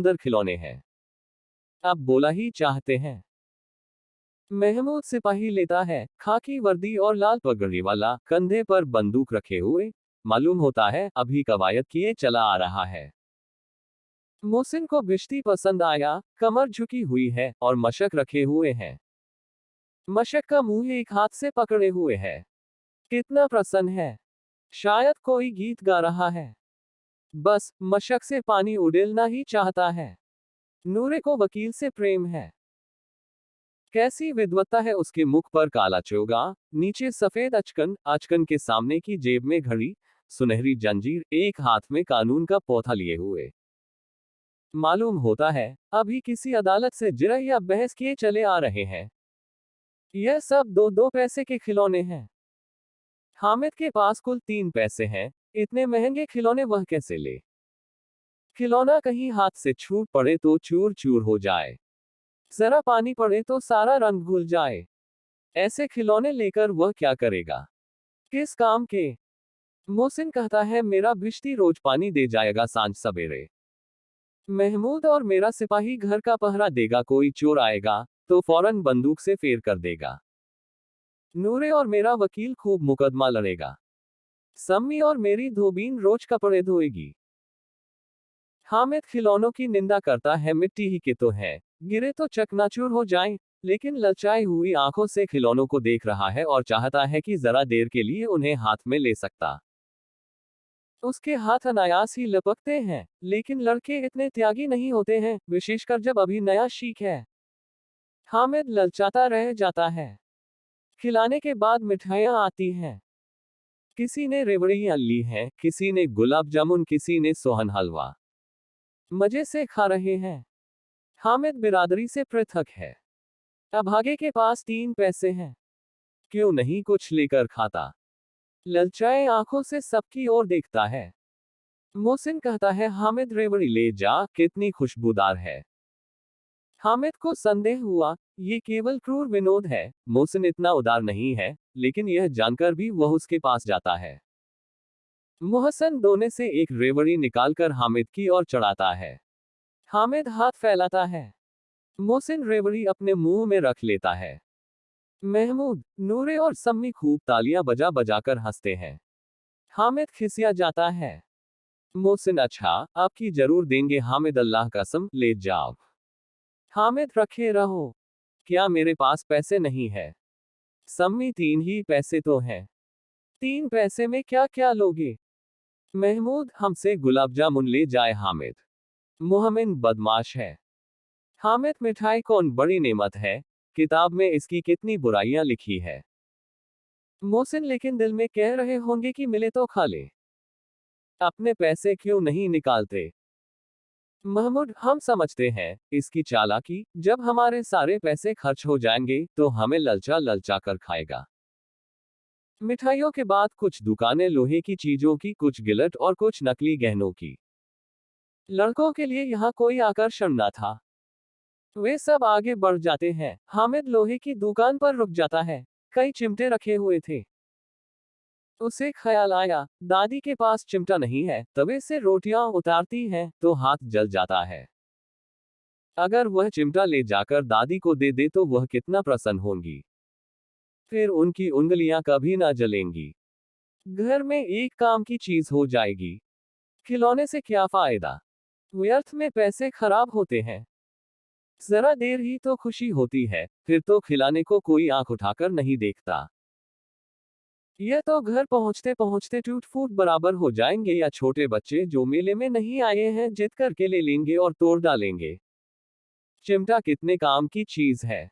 सुंदर खिलौने हैं। अब बोला ही चाहते हैं। महमूद सिपाही लेता है, खाकी वर्दी और लाल पगड़ी वाला, कंधे पर बंदूक रखे हुए। मालूम होता है अभी कवायद किए चला आ रहा है। मोहसिन को बिश्ती पसंद आया, कमर झुकी हुई है और मशक रखे हुए हैं। मशक का मुंह एक हाथ से पकड़े हुए है। कितना प्रसन्न है। शायद कोई गीत गा रहा है। बस मशक से पानी उड़ेलना ही चाहता है। नूरे को वकील से प्रेम है। कैसी विद्वत्ता है उसके मुख पर काला चोगा, नीचे सफेद अचकन, अचकन के सामने की जेब में घड़ी, सुनहरी जंजीर, एक हाथ में कानून का पोथा लिए हुए। मालूम होता है अभी किसी अदालत से जिरह या बहस किए चले आ रहे हैं। यह सब दो दो पैसे के खिलौने हैं। हामिद के पास कुल 3 पैसे हैं। इतने महंगे खिलौने वह कैसे ले? खिलौना कहीं हाथ से छूट पड़े तो चूर चूर हो जाए। जरा पानी पड़े तो सारा रंग घुल जाए। ऐसे खिलौने लेकर वह क्या करेगा? किस काम के? मोहसिन कहता है मेरा भिश्ती रोज पानी दे जाएगा सांझ सवेरे। महमूद और मेरा सिपाही घर का पहरा देगा, कोई चोर आएगा तो फौरन बंदूक से फेर कर देगा। नूरे और मेरा वकील खूब मुकदमा लड़ेगा। सम्मी और मेरी धोबीन रोज कपड़े धोएगी। हामिद खिलौनों की निंदा करता है, मिट्टी ही के तो हैं, गिरे तो चकनाचूर हो जाएं, लेकिन ललचाई हुई आंखों से खिलौनों को देख रहा है और चाहता है कि जरा देर के लिए उन्हें हाथ में ले सकता। उसके हाथ अनायास ही लपकते हैं, लेकिन लड़के इतने त्यागी नहीं होते हैं, विशेषकर जब अभी नया शीख है। हामिद ललचाता रह जाता है। खिलाने के बाद मिठाइयां आती हैं। किसी ने रेवड़ियां ली हैं, किसी ने गुलाब जामुन, किसी ने सोहन हलवा। मजे से खा रहे हैं। हामिद बिरादरी से पृथक है। अभागे के पास 3 पैसे हैं। क्यों नहीं कुछ लेकर खाता? ललचाए आंखों से सबकी ओर देखता है। मोहसिन कहता है हामिद रेवड़ी ले जा, कितनी खुशबूदार है। हामिद को संदेह हुआ, ये केवल क्रूर विनोद है, मोहसिन इतना उदार नहीं है, लेकिन यह जानकर भी वह उसके पास जाता है। मोहसिन दोने से एक रेवड़ी निकालकर हामिद की ओर चढ़ाता है। हामिद हाथ फैलाता है। मोहसिन रेवड़ी अपने मुंह में रख लेता है। महमूद, नूरे और सम्मी खूब तालियां बजा बजाकर हंसते हैं। हामिद खिसिया जाता है। मोहसिन, अच्छा आपकी जरूर देंगे। हामिद, अल्लाह कसम ले जाओ। हामिद, रखे रहो। क्या मेरे पास पैसे नहीं है? सम्मी, 3 ही पैसे तो हैं। 3 पैसे में क्या क्या लोगे? महमूद, हमसे गुलाब जामुन ले जाए। हामिद, मोहमिन बदमाश है। हामिद, मिठाई कौन बड़ी नेमत है, किताब में इसकी कितनी बुराइयां लिखी है। मोहसिन, लेकिन दिल में कह रहे होंगे कि मिले तो खा ले। अपने पैसे क्यों नहीं निकालते? महमूद, हम समझते हैं इसकी चालाकी, जब हमारे सारे पैसे खर्च हो जाएंगे तो हमें ललचा ललचा कर खाएगा। मिठाइयों के बाद कुछ दुकानें लोहे की चीजों की, कुछ गिलट और कुछ नकली गहनों की। लड़कों के लिए यहाँ कोई आकर्षण न था। वे सब आगे बढ़ जाते हैं। हामिद लोहे की दुकान पर रुक जाता है। कई चिमटे रखे हुए थे। उसे ख्याल आया, दादी के पास चिमटा नहीं है, तवे से रोटियां उतारती हैं तो हाथ जल जाता है। अगर वह चिमटा ले जाकर दादी को दे दे तो वह कितना प्रसन्न होंगी। फिर उनकी उंगलियां कभी ना जलेंगी। घर में एक काम की चीज हो जाएगी। खिलौने से क्या फायदा? व्यर्थ में पैसे खराब होते हैं। जरा देर ही तो खुशी होती है, फिर तो खिलाने को कोई आंख उठाकर नहीं देखता। यह तो घर पहुंचते पहुंचते टूट फूट बराबर हो जाएंगे, या छोटे बच्चे जो मेले में नहीं आए हैं जिद करके ले लेंगे और तोड़ डालेंगे। चिमटा कितने काम की चीज है।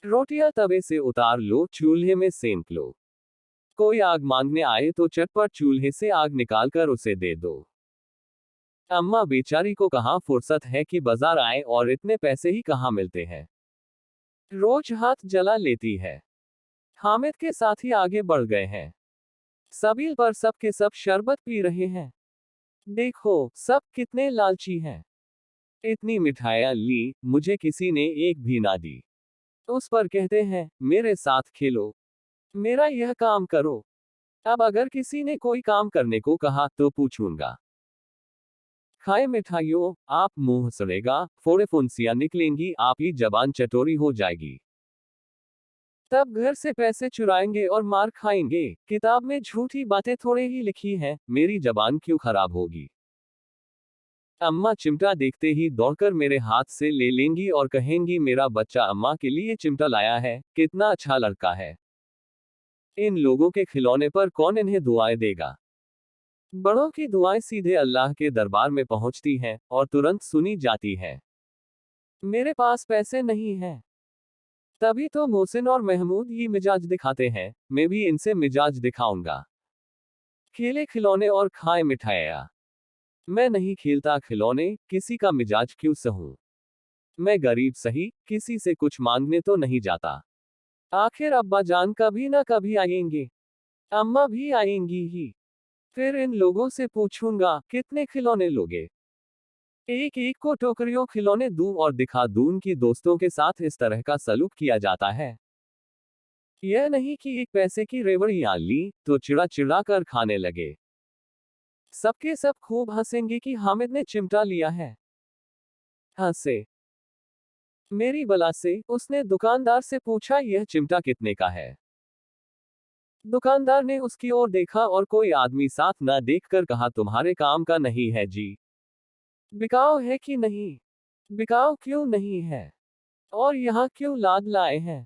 रोटियां तवे से उतार लो, चूल्हे में सेंक लो। कोई आग मांगने आए तो चटपट चूल्हे से आग निकालकर उसे दे दो। अम्मा बेचारी को कहाँ फुर्सत है कि बाजार आए, और इतने पैसे ही कहाँ मिलते हैं। रोज हाथ जला लेती है। हामिद के साथी आगे बढ़ गए हैं। सबील पर सब के सब शरबत पी रहे हैं। देखो सब कितने लालची हैं। इतनी मिठाइयां ली, मुझे किसी ने एक भी ना दी। उस पर कहते हैं मेरे साथ खेलो, मेरा यह काम करो। अब अगर किसी ने कोई काम करने को कहा तो पूछूंगा। खाए मिठाइयों, आप मुंह सड़ेगा, फोड़े फुंसियां निकलेंगी, आपकी जबान चटोरी हो जाएगी। तब घर से पैसे चुराएंगे और मार खाएंगे। किताब में झूठी बातें थोड़े ही लिखी हैं, मेरी जबान क्यों खराब होगी। अम्मा चिमटा देखते ही दौड़कर मेरे हाथ से ले लेंगी और कहेंगी, मेरा बच्चा अम्मा के लिए चिमटा लाया है, कितना अच्छा लड़का है। इन लोगों के खिलौने पर कौन इन्हें दुआएं देगा। बड़ों की दुआएं सीधे अल्लाह के दरबार में पहुंचती हैं और तुरंत सुनी जाती हैं। मेरे पास पैसे नहीं हैं। तभी तो मोहसिन और महमूद ही मिजाज दिखाते हैं, मैं भी इनसे मिजाज दिखाऊंगा। खेले खिलौने और खाए मिठाइयाँ। मैं नहीं खेलता खिलौने, किसी का मिजाज क्यों सहूं। मैं गरीब सही, किसी से कुछ मांगने तो नहीं जाता। आखिर अब्बा जान कभी ना कभी आएंगे, अम्मा भी आएंगी ही। फिर इन लोगों से पूछूंगा, कितने खिलौने लोगे। एक एक को टोकरियों खिलौने दूं और दिखा दूं कि दोस्तों के साथ इस तरह का सलूक किया जाता है। यह नहीं कि एक पैसे की रेवड़ियां ली तो चिड़ा चिड़ा कर खाने लगे। सबके सब खूब हंसेंगे कि हामिद ने चिमटा लिया है। हंसे मेरी बला से। उसने दुकानदार से पूछा, यह चिमटा कितने का है। दुकानदार ने उसकी ओर देखा और कोई आदमी साथ न देखकर कहा, तुम्हारे काम का नहीं है जी। बिकाऊ है कि नहीं। बिकाऊ क्यों नहीं है, और यहाँ क्यों लाद लाए हैं।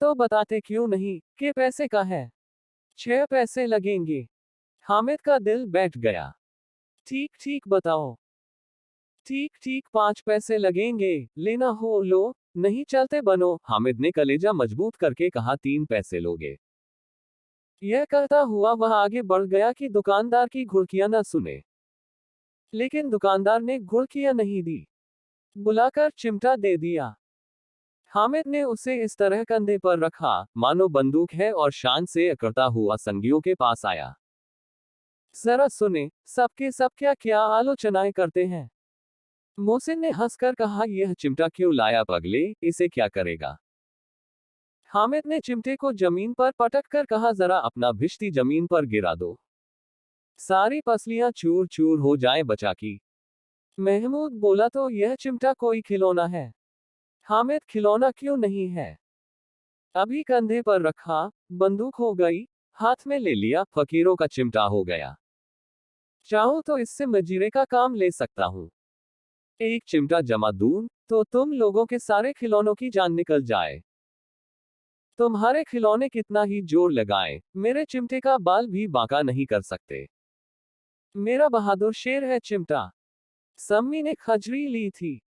तो बताते क्यों नहीं कि पैसे का है। 6 पैसे लगेंगे। हामिद का दिल बैठ गया। ठीक ठीक बताओ। ठीक ठीक 5 पैसे लगेंगे, लेना हो लो, नहीं चलते बनो। हामिद ने कलेजा मजबूत करके कहा, 3 पैसे लोगे। यह कहता हुआ वह आगे बढ़ गया कि दुकानदार की घुड़कियां न सुने। लेकिन दुकानदार ने घुड़कियां नहीं दी, बुलाकर चिमटा दे दिया। हामिद ने उसे इस तरह कंधे पर रखा, मानो बंदूक है, और शान से अकड़ता हुआ संगियों के पास आया। जरा सुने, सबके सब क्या क्या आलोचनाएं करते हैं। मोहसिन ने हंसकर कहा, यह चिमटा क्यों लाया पगले, इसे क्या करेगा। हामिद ने चिमटे को जमीन पर पटक कर कहा, जरा अपना भिश्ती जमीन पर गिरा दो, सारी पसलियां चूर चूर हो जाएं बचा की। महमूद बोला, तो यह चिमटा कोई खिलौना है। हामिद, खिलौना क्यों नहीं है। अभी कंधे पर रखा, बंदूक हो गई, हाथ में ले लिया, फकीरों का चिमटा हो गया। चाहूं तो इससे मजीरे का काम ले सकता हूं। एक चिमटा जमा दूं तो तुम लोगों के सारे खिलौनों की जान निकल जाए। तुम्हारे खिलौने कितना ही जोर लगाएं, मेरे चिमटे का बाल भी बांका नहीं कर सकते। मेरा बहादुर शेर है चिमटा। सम्मी ने खजरी ली थी।